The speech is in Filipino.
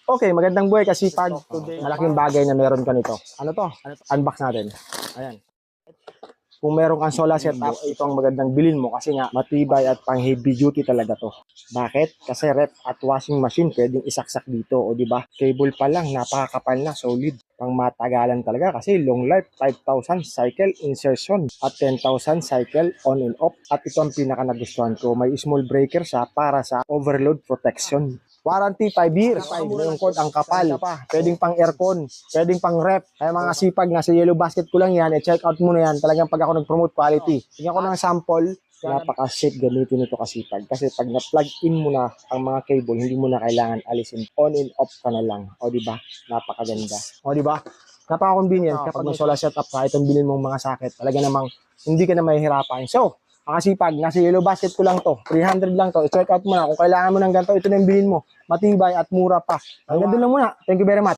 Okay, magandang buhay kasipag. Malaking bagay na meron ka nito. Ano to? Unbox natin. Ayan. Kung meron kang solar setup, ito ang magandang bilhin mo kasi nga matibay at pang heavy duty talaga to. Bakit? Kasi ref at washing machine pwedeng isaksak dito, o di ba? Cable pa lang, napakakapal na, solid. Pang matagalan talaga kasi long life, 5,000 cycle insertion at 10,000 cycle on and off. At ito ang pinaka nagustuhan ko, may small breaker siya para sa overload protection. Warranty 5 years. Yung code ang kapal. Pwedeng pang aircon, pwedeng pang rep. Kaya mga sipag, nasa yellow basket ko lang yan. I-check out mo na yan. Talagang pag ako nag-promote quality. Tingnan ko ng sample. Napaka-safe gamitin ito kasipag. Kasi pag na-plug in mo na ang mga cable, hindi mo na kailangan alisin. On and off ka na lang. O diba? Napakaganda. O diba? Napaka-convenient kapag may solar setup ka, itong bilhin mong mga socket. Talaga namang hindi ka na mahihirapan. So, makasipag, nasa yellow basket ko lang to. 300 lang to. I-check out mo na. Kung kailangan mo ng ganito, ito na yung bilhin mo. Matibay at mura pa. Hanggang doon lang muna. Thank you very much.